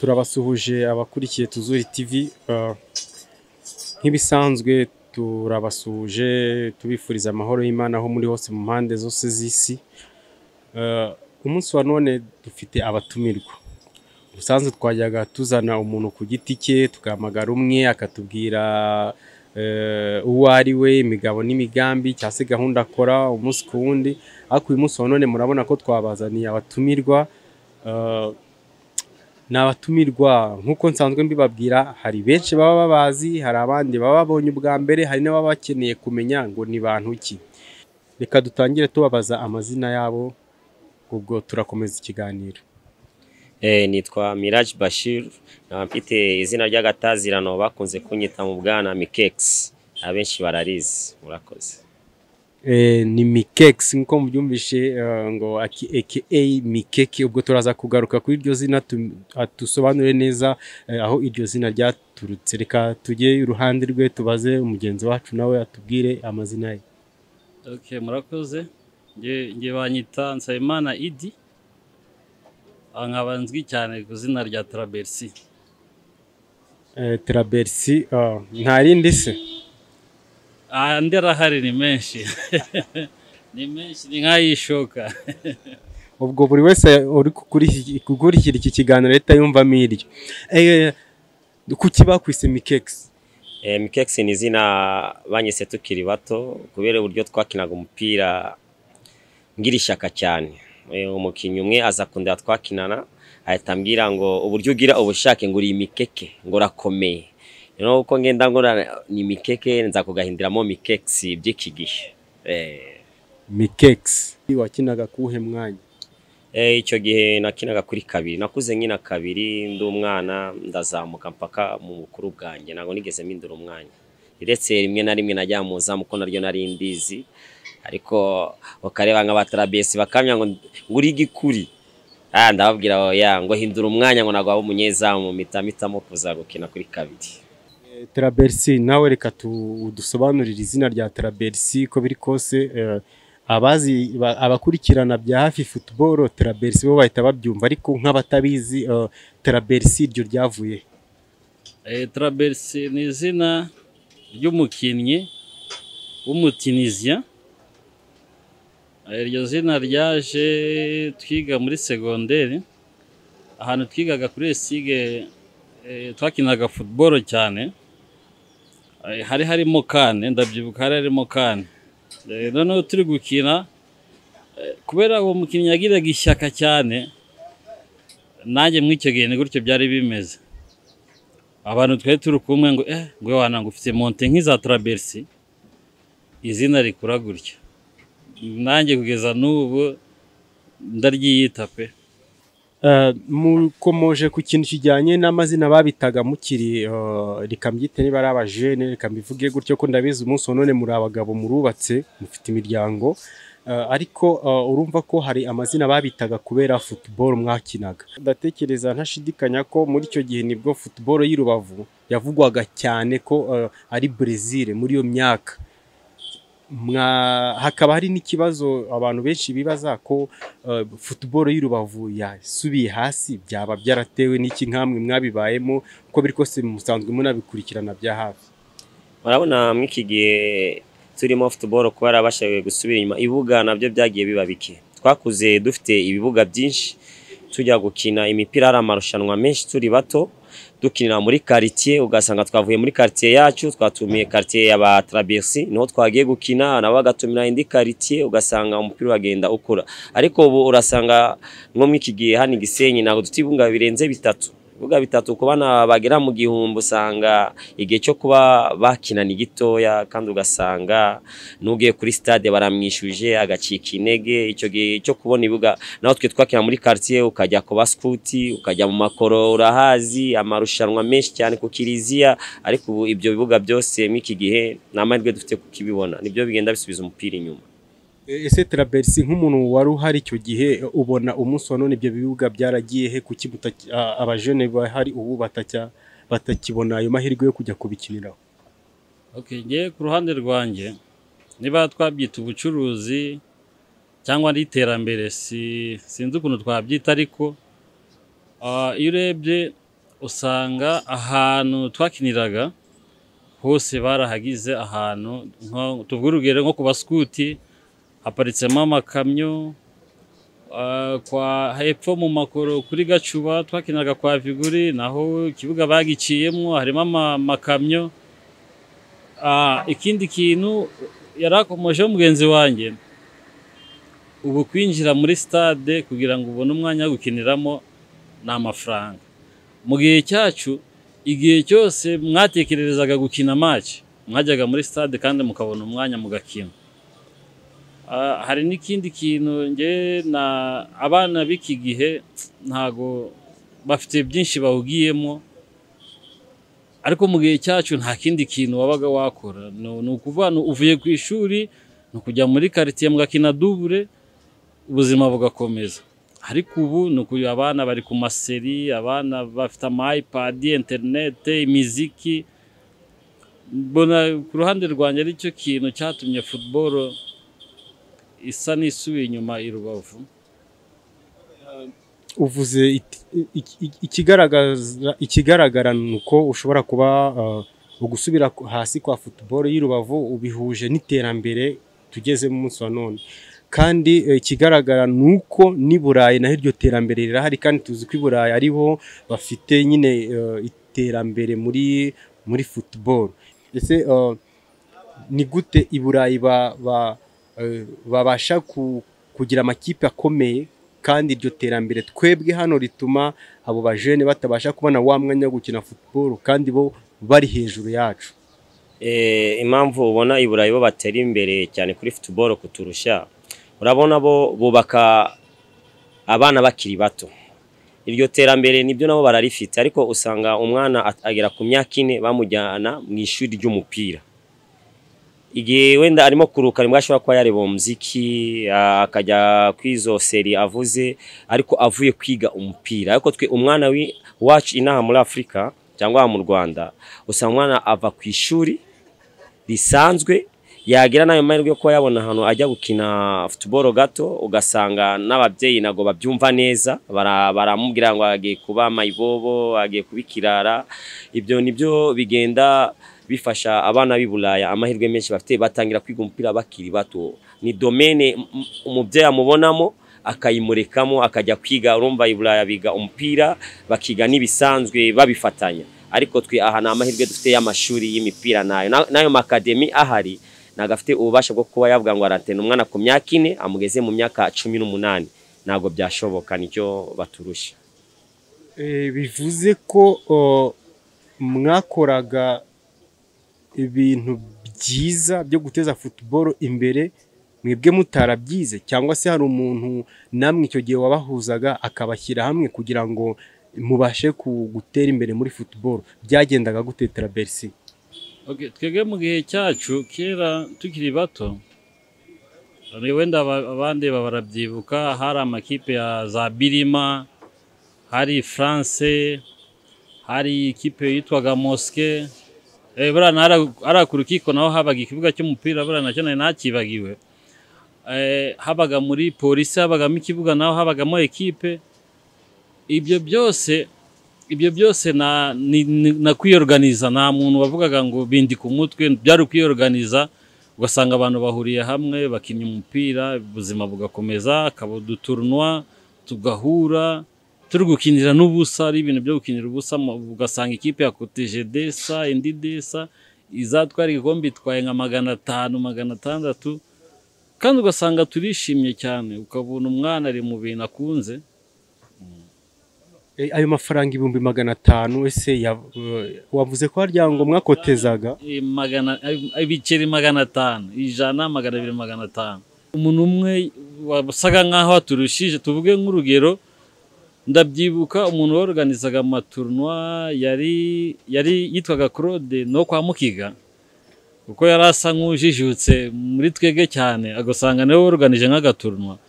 Turabasuhuje abakurikiye Tuzuri TV, nk'ibisanzwe turabasuhuje tubifuriza amahoro y'Imana aho muri hose mu mpande zose z'isi. Umunsi wa none dufite abatumirwa. Ubusanzwe twajyaga tuzana umuntu ku giti cye tugahamagara umwe akatubwira uwo ari we, imigabo n'imigambi cyangwa se gahunda akora umunsi ku wundi, ariko uyu munsi wa none murabona ko twabazaniye abatumirwa. Ni abatumirwa nk'uko nsanzwe mbibabwira, hari benshi baba babazi, hari abandi baba babonye ubwa mbere, hari n'ababa bakeneye kumenya ngo ni bantu ki. Reka dutangire tubabaza amazina yabo, ubwo turakomeza ikiganiro. Nitwa Miraj Bashir, mfite izina ry'agatazirano bakunze kunyita mu bwana Mikex, abenshi bararizi. Murakoze. Ni Mikex nk'uko mubyumvishe, ngo aka Mikeke. Ubwo turaza kugaruka kuri iryo zina dusobanure neza aho iryo zina ryaturutse. Reka tujye iruhande rwe tubaze umugenzi wacu nawe atubwire amazina ye. Okay, murakoze. Nge banyita Nsabimana Idi, nkaba nzwi cyane ku izina rya Trabersi. Trabersi, nta rindi se? Andi arahari ni menshi. Ni menshi, ni nk'ayishoka. Ubwo buri wese uri gukurikira iki kiganiro leta yumvamo iryo. Kuki bakwise Mikex? Mikex ni izina banyise tukiri bato kubera uburyo twakinaga umupira ngira ishyaka cyane. Umukinnyi umwe aza kundeba twakinana ahita ambwira ngo uburyo ugira ubushake ngo uri Mikeke ngo rakomeye. Uko ngenda ngo ni Mikeke nza kugahindiramo Mikex by'iki gihe. Mikex wakinaga kuhe mwanya? Icyo gihe nakinaga kuri kabiri, nakuze nkina kabiri ndi umwana ndazamuka mpaka mu bukuru bwanjye, ntago nigeze mpindura umwanya. Iretse rimwe na rimwe najya mu zamu ko naryo nari ndizi, ariko bakareba nka Batrabesi bakamya ngo uri gikuri. Ndababwira oya ngo hindura umwanya ngo nagwa umunyezamu mitamo kuza gukina kuri kabiri. Trabersi, nawe reka dusobanurire izina rya Trabersi ko biri kose. Abakurikirana bya hafi football Trabersi bo bahita babyumva, ariko nk'abatabizi Trabersi iryo ryavuye. Trabersi ni izina ry'umukinnyi w'umutunisia. Iryo zina ryaje twiga muri segonderi, ahantu twigaga kuri Esige, twakinaga football cyane. Hari harimo Kane, ndabyibuka hari harimo Kane. Noneho turi gukina, kubera uwo mukinnyi yagiraga ishyaka cyane, nanjye mw'icyo gihe ni gutyo byari bimeze. Abantu twari turi kumwe ngo ngo wananga ufite monte nk'iza Trabersi, izina rikura gutyo. Nanjye kugeza n'ubu ndaryiyita pe. Mukomoje ku kintu kijyanye n'amazina babitaga mukiri, reka mbyite niba ari abajene, reka mbivuge gutyo ko ndabizi umunsi wa none muri abagabo murubatse mufite imiryango, ariko urumva ko hari amazina babitaga kubera football mwakinaga. Ndatekereza ntashidikanya ko muri icyo gihe nibwo football y'i Rubavu yavugwaga cyane ko ari Brazil muri iyo myaka. Hakaba hari n'ikibazo abantu benshi bibaza ko football y'i Rubavu yasubiye hasi, byaba byaratewe n'iki nkamwe mwabibayemo uko biri kose musanzwe munabikurikirana bya hafi? Urabona mw'iki gihe turimo football kuba yarabashije gusubira inyuma, ibibuga nabyo byagiye biba bike. Twakuze dufite ibibuga byinshi tujya gukina imipira, ari amarushanwa menshi turi bato dukinira muri quartier, ugasanga twavuye muri quartier yacu twatumiye quartier ya Batrabesi, niho twagiye gukina nabo bagatumira indi quartier, ugasanga umupira wagenda ukura. Ariko ubu urasanga nko mw'iki gihe hano Gisenyi ntago tutibunga birenze bitatu, ibibuga bitatu ku bana bagera mu gihumbi, usanga igihe cyo kuba bakina ni gitoya, kandi ugasanga nugiye kuri stade baramwishuje agacika intege. Icyo gihe cyo kubona ibibuga, naho twe twakina muri quartier ukajya ku baskuti, ukajya mu makoro, urahazi amarushanwa menshi cyane ku Kiliziya, ariko ubu ibyo bibuga byose mw'iki gihe n'amahirwe dufite kukibibona, nibyo bigenda bisubiza umupira inyuma. Ese Trabersi nk'umuntu wari uhari icyo gihe, ubona umunsi wa none ibyo bibuga byaragiye he? Kuki abajene bahari ubu batakibona ayo mahirwe yo kujya kubikiniraho? Okay, ngiye ku ruhande rwanjye, niba twabyita ubucuruzi cyangwa n'iterambere, sinzi ukuntu twabyita, ariko iyo urebye usanga ahantu twakiniraga hose barahagize ahantu tuvuga urugero nko ku baskuti haparitsemo amakamyo, kwa hepfo mu makoro kuri Gacuba twakiniraga kwa Viguri naho ikibuga bagiciyemo harimo amakamyo. Ikindi kintu yarakomoje mugenzi wanjye, ubu kwinjira muri stade kugira ngo ubone umwanya wo gukiniramo ni amafaranga. Mu gihe cyacu igihe cyose mwatekererezaga gukina match mwajyaga muri stade kandi mukabona umwanya mugakina. Hari n'ikindi kintu abana b'iki gihe ntago bafite byinshi bahugiyemo, ariko mu gihe cyacu nta kindi kintu wabaga wakora, ni ukuvuga uvuye ku ishuri no kujya muri quartier mugakina double ubuzima bugakomeza. Ariko ubu ni ukuyo abana bari ku maseri, abana bafite iPad, internet, imiziki. Mbona ku ruhande rwanjye ari cyo kintu cyatumye football isa n'isubiye inyuma i Rubavu. Uvuze ikigaragara nuko ushobora kuba ugusubira hasi kwa football y'i Rubavu ubihuje n'iterambere tugeze mu munsi wa none, kandi ikigaragara nuko ni Burayi naho iryo terambere rirahari, kandi tuzi ko i Burayi ariho bafite nyine iterambere muri football. Ese ni gute i Burayi babasha kugira amakipe akomeye kandi iryo terambere twebwe hano rituma abo bajene batabasha kubona wa mwanya wo gukina football kandi bo bari hejuru yacu? Impamvu ubona i Burayi bo batera imbere cyane kuri football kuturusha, urabona bo bubaka abana bakiri bato. Iryo terambere nibyo nabo bararifite, ariko usanga umwana agera ku myaka 4 bamujyana mu ishuri ry'umupira. Igihe wenda arimo kuruka ni mwashobora kwa yareba umuziki akajya kwizo seri avuze, ariko avuye kwiga umupira. Ariko twe umwana wacu inaha muri Afrika cyangwa mu Rwanda usanga umwana ava ku ishuri risanzwe, yagira nayo mahirwe ko yabona hano ajya gukina football gato, ugasanga n'ababyeyi nago babyumva neza, baramubwira ngo agiye kuba mayibobo, agiye kubikirara. Ibyo nibyo bigenda bifasha abana b'i Buraya amahirwe menshi bafite, batangira kwiga umupira bakiri bato. Ni domaine umubyeyi amubonamo akayimurekamo akajya kwiga. Urumva i Buraya biga umupira bakiga nibisanzwe babifatanya, ariko twe aha na amahirwe dufite y'amashuri y'imipira nayo makademi ahari nagafite ububasha bwo kuba yavuga ngo arantena umwana ku myaka 4 amugeze mu myaka 18. Nago byashoboka, nicyo baturusha. Bivuze ko mwakoraga ibintu byiza byo guteza football imbere mwebwe mutarabyize, cyangwa se hari umuntu namwe icyo gihe wabahuzaga akabashyira hamwe kugira ngo mubashe gutera imbere muri football? Byagendaga gutetera Bercy? Twebwe mu gihe cyacu kera tukiri bato, wenda abandi barabyibuka, hari amakipe ya za Birima, hari France, hari ikipe yitwaga Mosque. Burana arakurukiko naho habaga ikibuga cy'umupira, burana nacyo nakibagiwe. Habaga muri polisi habagamo ikibuga naho habagamo ekipe. Ibyo byose na kwiyorganiza, nta muntu bavugaga ngo bindi ku mutwe, byari kwiyorganiza. Ugasanga abantu bahuriye hamwe bakinya umupira, ubuzima bugakomeza, akabudu tournoi tugahura turi gukinira n'ubusa, ari ibintu byo gukinira ubusa. Ugasanga ikipe ya Coteje desa indi desa izatwara igikombe itwaye nka 500 600, kandi ugasanga turishimye cyane, ukabona umwana ari mu bintu akunze. Ayo mafaranga 500 ese wavuze ko harya ngo mwakotezaga ibiceri 500 100 200 500. Umuntu umwe wasaga nkaho aturushije. Tuvuge nk'urugero, ndabyibuka umuntu organizaga amatournoi yari yitwaga Claude no kwa Mukiga, kuko yarasa nk'ujijutse muri twege cyane, agasanga nawe organize nk'agatournoi.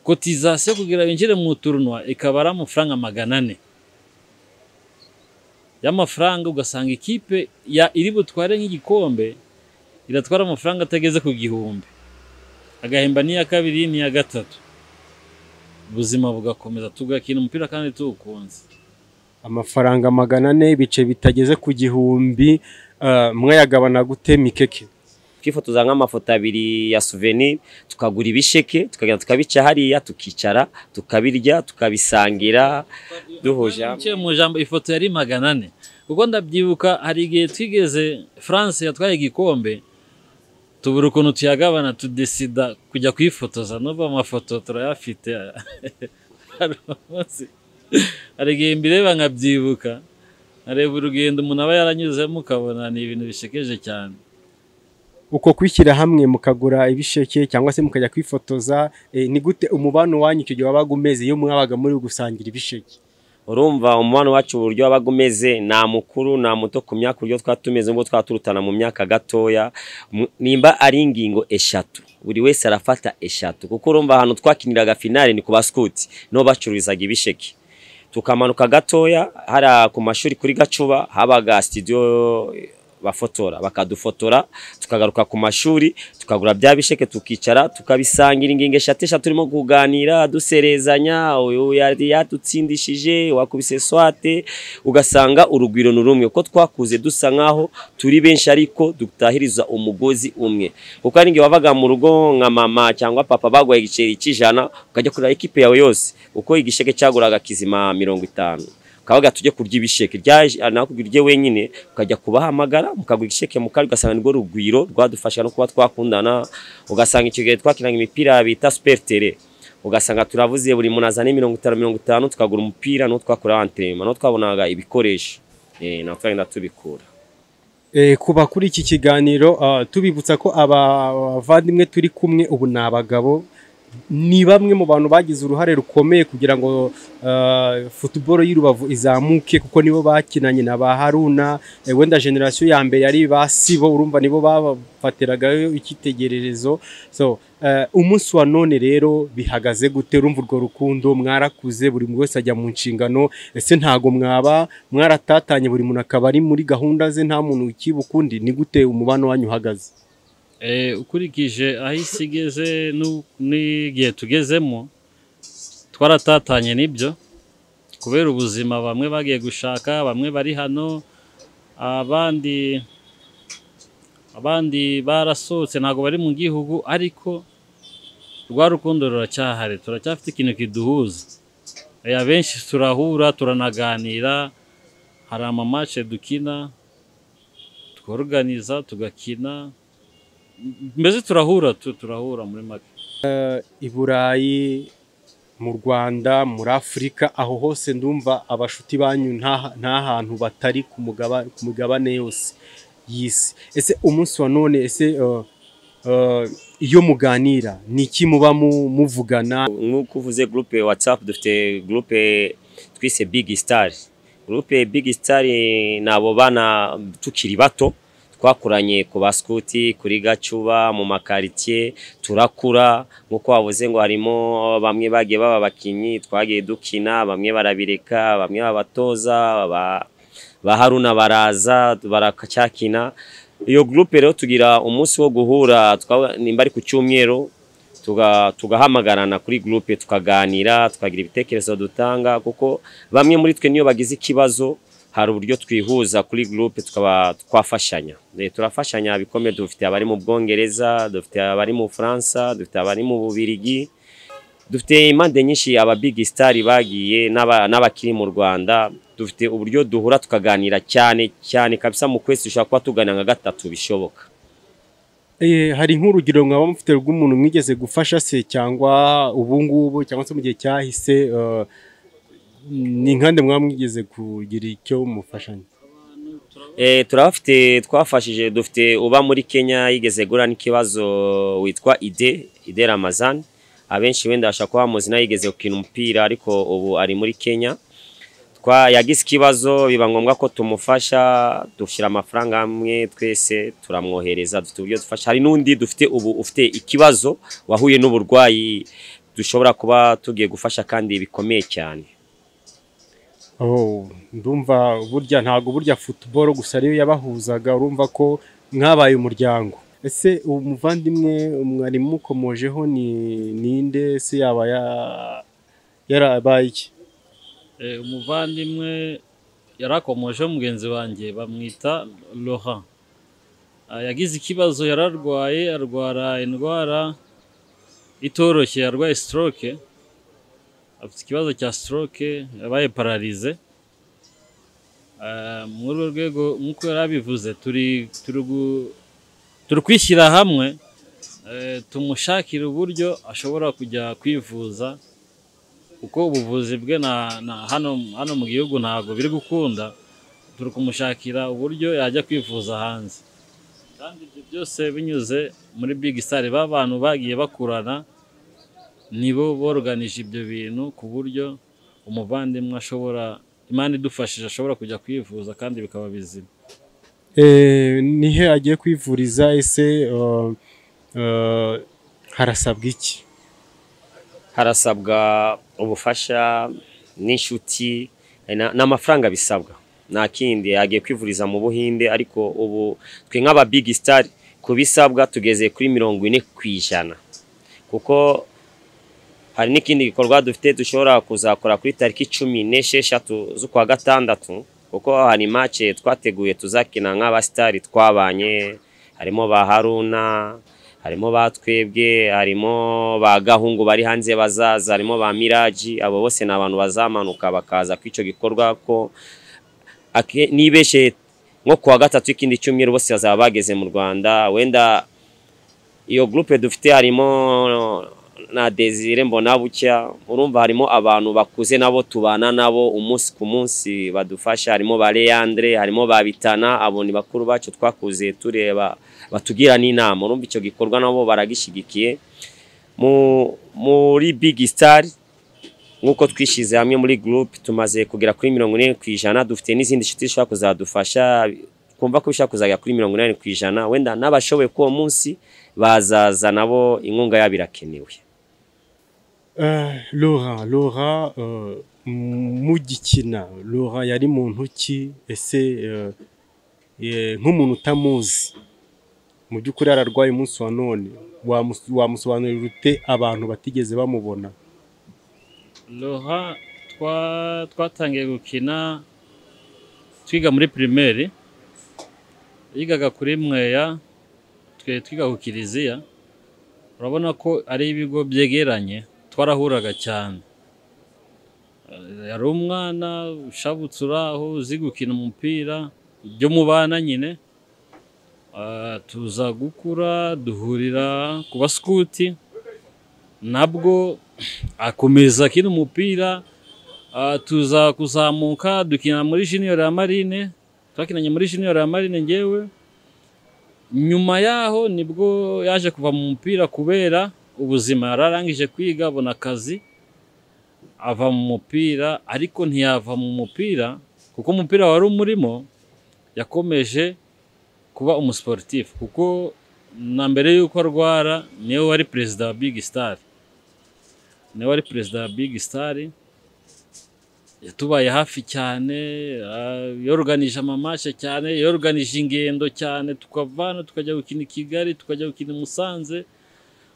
Cotisation kugira binjire mu tournoi ikaba ari amafaranga 400 y'amafaranga. Ugasanga ikipe iri butware nk'igikombe iratwara amafaranga atageze ku 1000, agahemba ni ya kabiri ni ya gatatu. Ubuzima bugakomeza, tugakina umupira kandi tuwukunze. amafaranga 400 ibice bitageze ku gihumbi, mwayagabana gute Mikeke? Twifotoza nk'amafoto abiri ya souvenir, tukagura ibisheke tukagenda tukabica hariya tukicara tukabirya tukabisangira duhuje. Mu jambo ifoto yari 400 kuko ndabyibuka hari igihe twigeze France yatwaye igikombe tubura ukuntu tuyagabana tudesida kujya kwifotoza n'ubu amafoto turayafite. Hari igihe mbireba nkabyibuka areba urugendo umuntu aba yaranyuzemo ukabona ni ibintu bishekeje cyane. Uko kwishyira hamwe mukagura ibisheke cyangwa se mukajya kwifotoza, ni gute umubano wanyu icyo gihe wabaga umeze iyo mwabaga muri gusangira ibisheke? Urumva umubano wacu uburyo wabaga umeze, nta mukuru nta muto ku myaka, uburyo twatumeze ngo twaturutana mu myaka gatoya, nimba ari ingingo eshatu buri wese arafata eshatu, kuko urumva ahantu twakiniraga finale ni ku baskuti no bacururizaga ibisheke. Tukamanuka gatoya hari ku mashuri kuri Gacuba habaga studio bafotora, bakadufotora tukagaruka ku mashuri tukagura bya bisheke tukicara tukabisangira ingingo eshatu turimo kuganira duserezanya, uyu yari yatutsindishije wakubise swate, ugasanga urugwiro n'urumwe uko twakuze dusa nkaho turi benshi ariko dutahiriza umugozi umwe. Kuko ari ngi wavaga mu rugo nka mama cyangwa papa bagwaye igiceri cy'ijana ukajya kuri equipe yawe yose, uko igisheke cyaguraga kizima 50 kabaga tujye kurya ibisheke ryaje nakubwirye wenyine ukajya kubahamagara mukagura igisheke mukari, ugasanga nirwo rugwiro rwadufasha no kuba twakundana. Ugasanga icyo gihe twakinaga imipira bita super tele, ugasanga turavuze buri munazane 50 tukagura umupira no twakora entraînement no twabonaga ibikoresho natwagenda tubikura. Kuba kuri iki kiganiro tubibutsa ko abavandimwe turi kumwe ubu nabagabo ni bamwe mu bantu bagize uruhare rukomeye kugira ngo football y'Urubavu izamuke, kuko nibo bakinanye na ba Haruna, wenda generation ya mbere yari basibo, urumva nibo bafatiraga ikitegererezo. So umunsi wa none rero bihagaze gute? Urumva urwo rukundo mwarakuze, buri wese ajya mu nshingano, ese ntago mwaba mwaratatanye buri muntu akaba ari muri gahunda ze nta muntu ukibukundi? Ni gute umubano wanyu uhagaze? Ukurikije aho isi igeze n'igihe tugezemo twaratatanye nibyo, kubera ubuzima bamwe bagiye gushaka, bamwe bari hano, abandi barasohotse ntago bari mu gihugu, ariko rwa rukundo ruracyahari, turacyafite ikintu kiduhuza. Abenshi turahura turanaganira, hari amamatch dukina tworganiza tugakina, mbese turahura muri make. I Burayi, mu Rwanda, muri Afurika, aho hose ndumva abashuti banyu nta hantu batari ku mugabane yose y'isi. Ese umunsi wa none iyo muganira niki muba muvugana? Nk'uko uvuze groupe WhatsApp, dufite groupe twise Big Star. Groupe Big Star nabo bana tukiri bato twakuranye ku baskuti kuri Gacuba mu makaritier, turakura nkuko wavuze ngo harimo bamwe bagiye baba bakinyi twagiye dukina, bamwe barabireka, bamwe babatoza, ba Haruna baraza barakacyakina. Iyo groupe rero tugira umunsi wo guhura nimba ari ku cyumweru tugahamagarana kuri groupe tukaganira, tukagira ibitekerezo dutanga, kuko bamwe muri twe niyo bagize ikibazo hari uburyo twihuza kuri groupe tukaba twafashanya. Turafashanya bikomeye, dufite abari mu Bwongereza, dufite abari mu France, dufite abari mu Bubirigi, dufite impande nyinshi aba Big Star bagiye n'abakiri mu Rwanda. Dufite uburyo duhura tukaganira cyane kabisa, mu kwezi dushaka kuba tuganira nka 3 bishoboka. Hari nk'urugero mwaba mufite rw'umuntu mwigeze gufasha se, cyangwa ubungubu cyangwa se mu gihe cyahise, ni nkande mwamwigeze kugira icyo mufashanya? Turafite twafashije, dufite uba muri Kenya yigeze gura n'ikibazo witwa Ide Ramazan, abenshi wenda bashaka kuba muzina, yigeze gukina umupira ariko ubu ari muri Kenya. Yagize ikibazo biba ngombwa ko tumufasha, dushyira amafaranga hamwe twese turamwohereza, dufite uburyo dufasha. Hari n'undi dufite ubu ufite ikibazo wahuye n'uburwayi dushobora kuba tugiye gufasha kandi bikomeye cyane. Ndumva burya football gusa ariyo yabahuzaga, urumva ko mwabaye umuryango. Ese umuvandimwe mwari mukomojeho ninde? Ese yaba yarabaye iki? Umuvandimwe yarakomoje mugenzi wanjye bamwita Laurent. Yagize ikibazo, yararwaye arwara indwara itoroshye, yarwaye stroke, afite ikibazo cya stroke, yabaye paralize. Muri urwo rwego nk'uko yarabivuze turi kwishyira hamwe, tumushakira uburyo ashobora kujya kwivuza, kuko ubuvuzi bwe hano mu gihugu ntabwo biri gukunda. Turi kumushakira uburyo yajya kwivuza hanze, kandi ibyo byose binyuze muri Big Star. Bantu bagiye bakurana nibo borganije ibyo bintu ku buryo umuvandimwe ashobora, Imana idufashije, ashobora kujya kwivuza kandi bikaba bizima. Nihe agiye kwivuriza? Ese harasabwa iki? Harasabwa ubufasha n'inshuti n'amafaranga bisabwa, nta kindi. Agiye kwivuriza mu Buhinde, ariko ubu twe nk'aba Big Star kubisabwa tugeze kuri 40%, kuko hari n'ikindi gikorwa dufite dushobora kuzakora kuri tariki 16 z'ukwa gatandatu, kuko hari match twateguye tuzakina nk'aba Star twabanye, harimo ba Haruna, harimo ba Twebwe, harimo ba Gahungu bari hanze bazaza, harimo ba Miraji. Abo bose ni abantu bazamanuka bakaza kw'icyo gikorwa, ko nibeshe nko kuwa gatatu ikindi cyumweru bose bazaba bageze mu Rwanda. Wenda iyo groupe dufite harimo na Desire Mbonabucya, urumva harimo abantu bakuze nabo tubana nabo umunsi ku munsi badufasha, harimo ba Leandre, harimo ba Bitana. Abo ni bakuru bacu twakuze tureba, batugira n'inama. Urumva icyo gikorwa nabo baragishigikiye. Muri Big Star nkuko twishize hamwe muri group tumaze kugera kuri 40%. Dufite n'izindi nshuti zishobora kuzadufasha, kumva ko bishaka kuzajya kuri 80%. Wenda n'abashoboye ko uwo munsi bazaza nabo, inkunga yabo irakenewe. Laurent, mugikina, Laurent yari muntu ki? Ese nk'umuntu utamuzi, mu by'ukuri ararwaye umunsi wa none, wamusobanurira ute abantu batigeze bamubona? Laurent twatangiye gukina twiga muri primaire, yigaga kuri Mweya, twiga ku Kiliziya. Urabona ko ari ibigo byegeranye, twarahuraga cyane. Yari umwana ushabutse uraho, uzi gukina umupira, byo mubana nyine. Tuza gukura duhurira ku baskuti, nabwo akomeza akina umupira. Tuza kuzamuka dukina muri junior ya Marine, twakinanye muri junior ya Marine ngewe. Nyuma yaho nibwo yaje kuva mu mupira kubera ubuzima, yararangije kwiga abona akazi, ava mu mupira. Ariko ntiyava mu mupira kuko umupira wari umurimo, yakomeje kuba umusportif, kuko na mbere yuko arwara niwe wari perezida wa Big Star. Niwe wari perezida wa Big Star, yatubaye hafi cyane, yorganije amamashe cyane, yorganije ingendo cyane, tukavana tukajya gukina i Kigali, tukajya gukina i Musanze,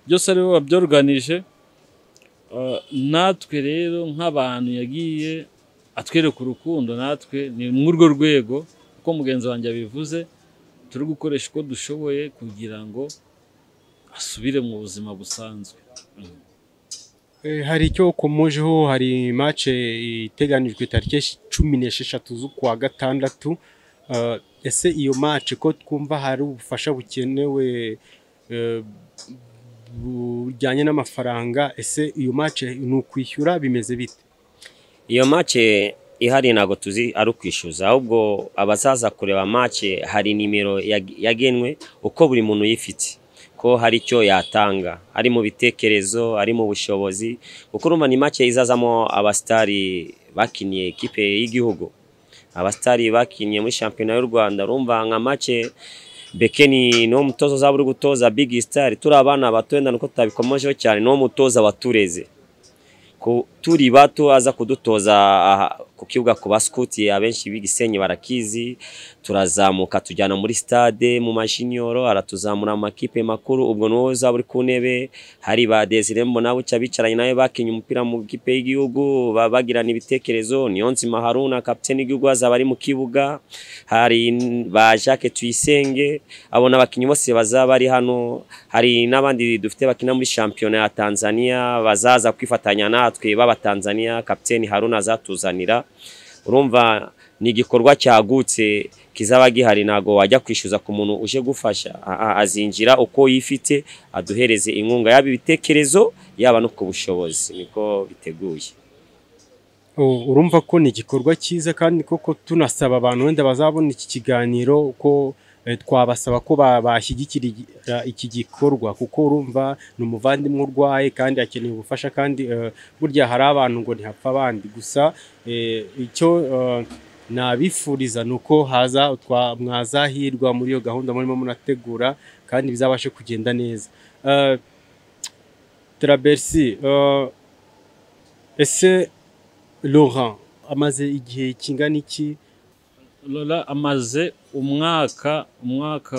byose ari we wabyorganije. Natwe rero nk'abantu yagiye atwereka urukundo, natwe ni muri urwo rwego, kuko mugenzi wanjye abivuze, turi gukoresha uko dushoboye kugira ngo asubire mu buzima busanzwe. Hari icyo ukomojeho, hari match iteganijwe tariki 16 z'ukwa gatandatu. Ese iyo match ko twumva hari ubufasha bukenewe bujyanye n'amafaranga, ese iyo match ni ukwishyura bimeze bite? Iyo match ihari ntago tuzi ari ukwishyuza, ahubwo abazaza kureba match hari nimero yagenwe uko buri muntu yifite, ko hari icyo yatanga, ari mu bitekerezo, ari mu bushobozi. Kuko urumva ni match izazamo abastari bakiniye ekipe y'igihugu, abastari bakiniye muri championnat y'u Rwanda. Urumva nka match Bekeni no mutozo zaburi gutoza Big Star, turi abana bato wenda nuko tabikomojeho cyane, no mutoza watureze ko turi bato aza kudutoza ku kibuga ku baskuti abenshi b'igisenyi barakizi, turazamuka tujyana muri stade mu majinioro, aratuzamura mu makipe makuru. Ubwo nuza buri ku ntebe hari ba Desire Mbona buca bicaranye nawe bakinye umupira mu kipe y'igihugu, bagirana ibitekerezo. Niyonzima Haruna captain y'igihugu azaba ari mu kibuga, hari ba Jacques Tuyisenge, abona abakinyi bose bazaba ari hano. Hari n'abandi dufite bakina muri championnat ya Tanzania bazaza kwifatanya natwe baba Tanzania, captain Haruna azatuzanira. Urumva ni igikorwa cyagutse kizaba gihari, nago wajya kwishyuza ku muntu uje gufasha, azinjira uko yifite aduhereze inkunga yaba ibitekerezo yaba no ku bushobozi, niko biteguye. Urumva ko ni igikorwa cyiza kandi koko tunasaba abantu wenda bazabona iki kiganiro uko twabasaba ko bashyigikira iki gikorwa, kuko urumva ni umuvandimwe urwaye kandi akeneye ubufasha, kandi burya hari abantu ngo ntihapfa abandi. Gusa icyo nabifuriza nuko mwazahirwa muri iyo gahunda murimo munategura kandi bizabashe kugenda neza. Trabersi, ese Laurent amaze igihe kingana iki? Lola amaze umwaka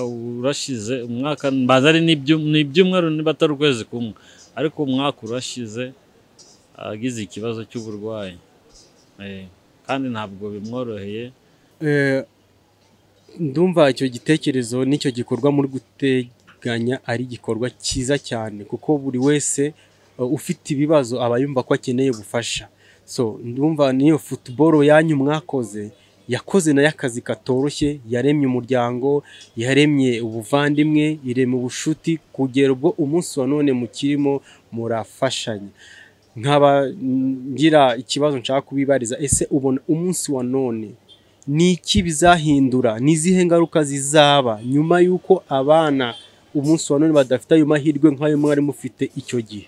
urashize, umwaka mbazari n'ibyumweru nibatari ukwezi kumwe, ariko umwaka urashize agize ikibazo cy'uburwayi, kandi ntabwo bimworoheye. Ndumva icyo gitekerezo n'icyo gikorwa muri guteganya ari igikorwa cyiza cyane, kuko buri wese ufite ibibazo aba yumva ko akeneye ubufasha. So ndumva niyo football yanyu mwakoze yakoze nayo akazi katoroshye, yaremye umuryango, yaremye ubuvandimwe, iremye ubushuti, kugera ubwo umunsi wa none mukirimo murafashanya. Nkaba ngira ikibazo nshaka kubibariza, ese ubona umunsi wa none ni iki bizahindura, nizihe ngaruka zizaba nyuma yuko abana umunsi wa none badafite ayo mahirwe nk'ayo mwari mufite icyo gihe?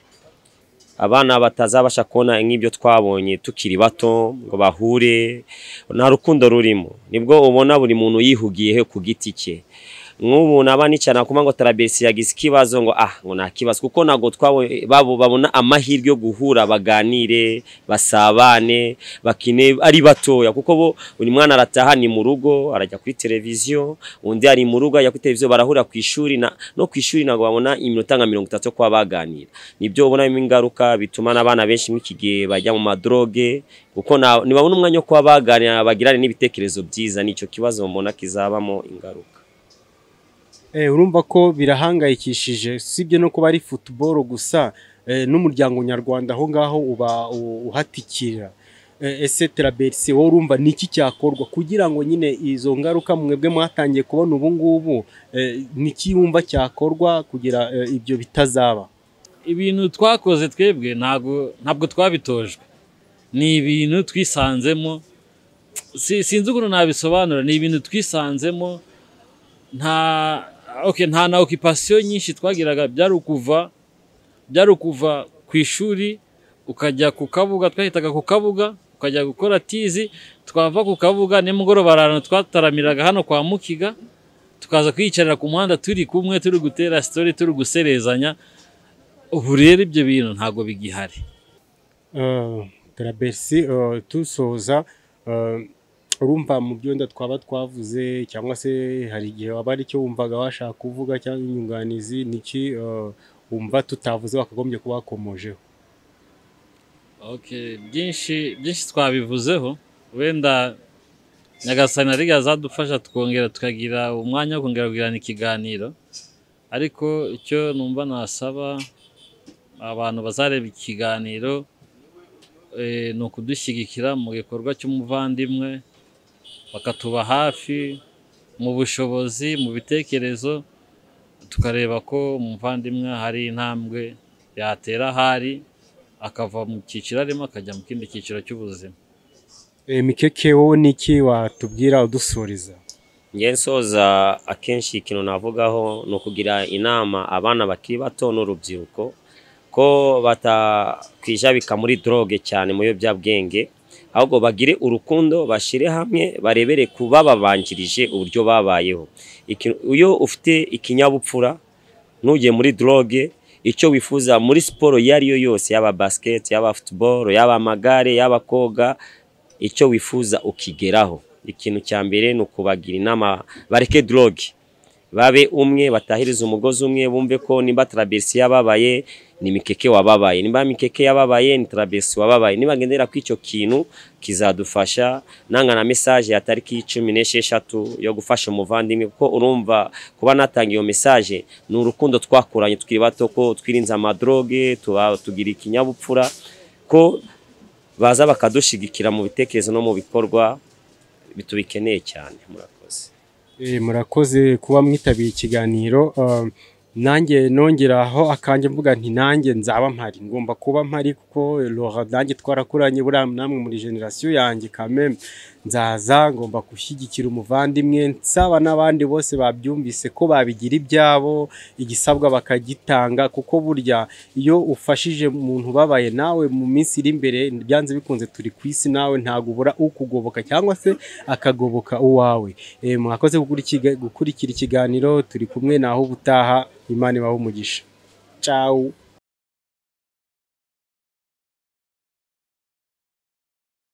Abana batazabasha kubona nk'ibyo twabonye tukiri bato ngo bahure, nta rukundo rurimo, nibwo ubona buri muntu yihugiyeho ku giti cye. Nk'ubu nabanicana kuma ngo Trabersi yagize ikibazo ngo ngo nta kibazo, kuko nago babona amahirwe yo guhura, baganire, basabane, bakine ari batoya, kuko bo buri mwana arataha ni mu rugo arajya kuri televiziyo, undi ari mu rugo ajya kuri televiziyo, barahura ku ishuri no ku ishuri nago babona iminota nka 30 kwa baganira. Nibyo ubona ingaruka bituma n'abana benshi nk'ikigihe bajya mu madroge, kuko nibabona umwanya wo kwa baganira bagirane n'ibitekerezo byiza. Nicyo kibazo mbona kizabamo ingaruka. Urumva ko birahangayikishije, sibye no kuba ari football gusa, n'umuryango nyarwanda aho ngaho uba uhatikira. Ese Trabersi wowe urumva niki cyakorwa kugira ngo nyine izo ngaruka mwebwe mwatangiye kubona ubu ngubu, niki yumva cyakorwa kugira ibyo bitazaba? Ibintu twakoze twebwe ntabwo twabitojwe, ni ibintu twisanzemo, sinzi ukuntu nabisobanura. Ni ibintu twisanzemo, nta na occupation nyinshi twagiraga. byari ukuva ku ishuri ukajya ku kabuga, twahitaga ku kabuga ukajya gukora tizi, twava ku kabuga nimugoroba barana twataramiraga hano kwa Mukiga, tukaza kwicarira ku muhanda turi kumwe, turi gutera story, turi guserezanya. Ubu rero ibyo bintu ntago bigihari. Trabersi, tusoza, urumva mu byo nda twaba twavuze, cyangwa se hari igihe waba ari cyo wumvaga washaka kuvuga cyangwa inyunganizi, niki wumva tutavuze wakagombye kuba wakomojeho? Byinshi twabivuzeho, wenda Nyagasani ari azadufasha tukongera tukagira umwanya wo kongera kugirana ikiganiro. Ariko icyo numva nasaba abantu bazareba ikiganiro ni ukudushyigikira mu gikorwa cy'umuvandimwe, bakatuba hafi mu bushobozi, mu bitekerezo, tukareba ko umuvandimwe hari intambwe yatera, hari akava mu cyiciro arimo akajya mu kindi cyiciro cy'ubuzima. Mikeke, wowe niki watubwira udusuriza? Ngiye nsoza, akenshi ikintu navugaho ni ukugira inama abana bakiri bato n'urubyiruko ko batakwijabika muri droge cyane, mu biyobyabwenge, ahubwo bagire urukundo, bashire hamwe, barebere kuba babanjirije uburyo babayeho. Iyo ufite ikinyabupfura ntugiye muri droge, icyo wifuza muri siporo yari yo yose, yaba basket, yaba football, yaba amagare, yaba koga, icyo wifuza ukigeraho. Ikintu cya mbere ni ukubagira inama bareke drogue, babe umwe, batahiriza umugozi umwe, bumve ko nimba traversi yababaye ni Mikeke wababaye, nimba Mikeke yababaye ni traversi wababaye. Nibagendera ku icyo kintu kizadufasha. Nanga na message ya tariki 16 yo gufasha umuvandimwe, kuko urumva kuba natanga iyo message ni urukundo twakuranye tukiri bato, ko twirinze amadroge, tugira ikinyabupfura, ko baza bakadushigikira mu bitekerezo no mu bikorwa bitubikeneye cyane. Murakoze. Murakoze kuba mwitabiye ikiganiro. Nanjye nongeraho akanje mvuga nti nanjye nzaba mpari, ngomba kuba mpari kuko Laurent nanjye twarakuranye buriya namwe muri generation yanjye kameme. Nzaza ngomba gushyigikira umuvandimwe, nsaba n'abandi bose babyumvise ko babigira ibyabo, igisabwa bakagitanga, kuko burya iyo ufashije umuntu babaye nawe mu minsi iri imbere byanze bikunze turi ku isi, nawe ntago ubura ukugoboka cyangwa se akagoboka uwawe. Mwakoze gukurikira ikiganiro, turi kumwe naho ubutaha. Imana ibahe umugisha. Ciao.